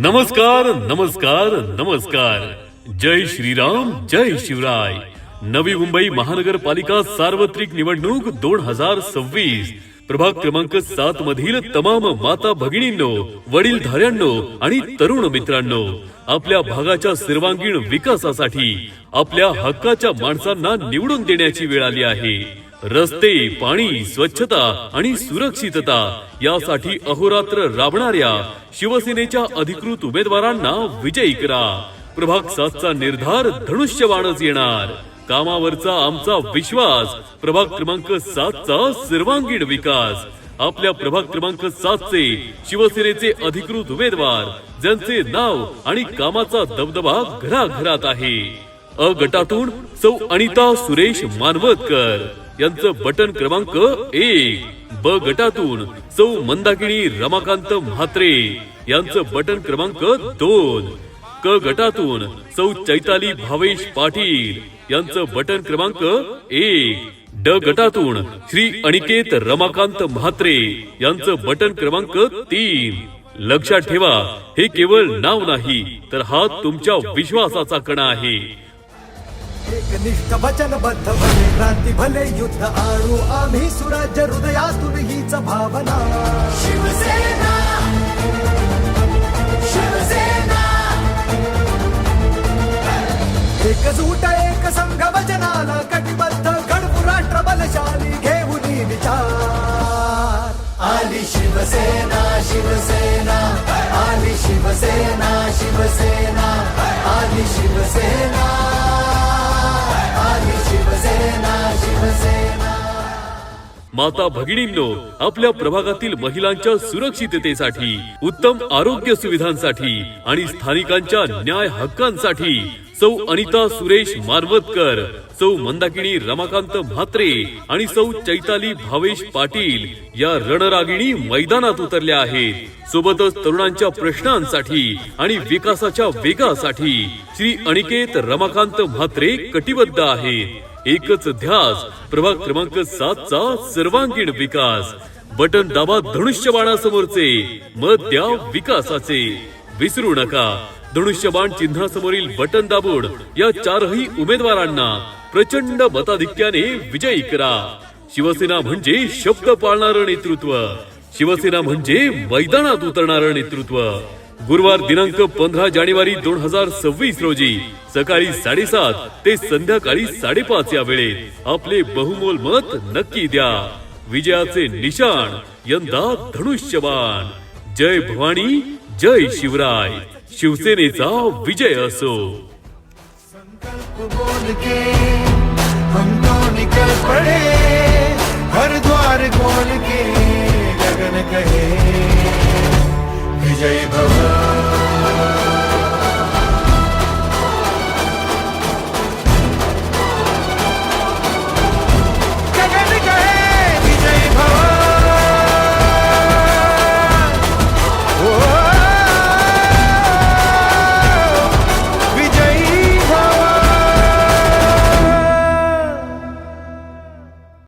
नमस्कार नमस्कार नमस्कार. जय श्रीराम जय शिवराय. नवी मुंबई महानगरपालिका सार्वत्रिक निवडणूक 2026 प्रभाग क्रमांक 7 मधील तमाम माता भगिनींनो, वडीलधाऱ्यांनो आणि तरुण मित्रांनो, आपल्या भागाच्या सर्वांगीण विकासासाठी आपल्या हक्काच्या माणसांना निवडून देण्याची वेळ आली आहे. रस्ते, पाणी, स्वच्छता आणि सुरक्षितता यासाठी अहोरात्र राबणाऱ्या शिवसेनेच्या अधिकृत उमेदवारांना विजयी करा. प्रभाग 7चा निर्धार धनुष्यबाणच येणार. कामावरचा आमचा विश्वास, प्रभाग क्रमांक 7चा सर्वांगीण विकास. आपल्या प्रभाग क्रमांक 7चे शिवसेनेचे अधिकृत उमेदवार, ज्यांचे नाव आणि कामाचा दबदबा घराघरात आहे. अ गटातून सौ अनिता सुरेश मानवतकर यांचं बटन क्रमांक 1. ब गटातून सौ मंदाकिनी रमाकांत म्हात्रे यांचं बटन क्रमांक 2. क गटातून सौ चैताली भावेश पाटील यांचं बटन क्रमांक 1. ड गटातून श्री अनिकेत रमाकांत म्हात्रे यांचं बटन क्रमांक 3. लक्षात ठेवा, हे केवळ नाव नाही, तर हा तुमच्या विश्वासाचा कणा आहे. एकनिष्ठ वचनबद्ध भले, क्रांती भले, युद्ध आणू आम्ही सुराज्य हृदयातून हीच भावना. शिवसेना शिवसेना, एकजूट एक संघ वचनाला कटिबद्ध, घडवू राष्ट्र बलशाली घेऊन विचार. आली शिवसेना शिवसेना, आली शिवसेना शिवसेना, आली शिवसेना, आली शिवसेना शिवसेना. माता भगिनींनो, आपल्या प्रभागातील महिलांच्या सुरक्षिततेसाठी, उत्तम आरोग्य सुविधांसाठी आणि स्थानिकांच्या न्याय हक्कांसाठी सौ अनिता सुरेश मानवतकर, सौ मंदाकिनी रमाकांत म्हात्रे आणि सौ चैताली भावेश पाटील या रणरागिणी मैदानात उतरल्या आहेत. सोबतच तरुणांच्या प्रश्नांसाठी आणि विकासाच्या वेगासाठी श्री अनिकेत रमाकांत म्हात्रे कटिबद्ध आहेत. एकच ध्यास, प्रभाग क्रमांक 7चा सर्वांगीण विकास. बटन दाबा धनुष्यबाणासमोरचे, मत द्या विकासाचे. विसरू नका, धनुष्यबाण चिन्हासमोरील बटन दाबून या चारही उमेदवारांना प्रचंड मताधिक्याने विजयी करा. शिवसेना म्हणजे शब्द पाळणारं नेतृत्व, शिवसेना म्हणजे मैदानात उतरणारं नेतृत्व. गुरुवार दिनांक 15 जानेवारी 2026 रोजी सकाळी 7:30 ते संध्याकाळी 5:30 या वेळेत आपले बहुमोल मत नक्की द्या. विजयाचे निशाण यंदा धनुष्यबाण. जय भवानी, जय शिवराय. शिवसेनेचा विजय असो. संकल्प बोल के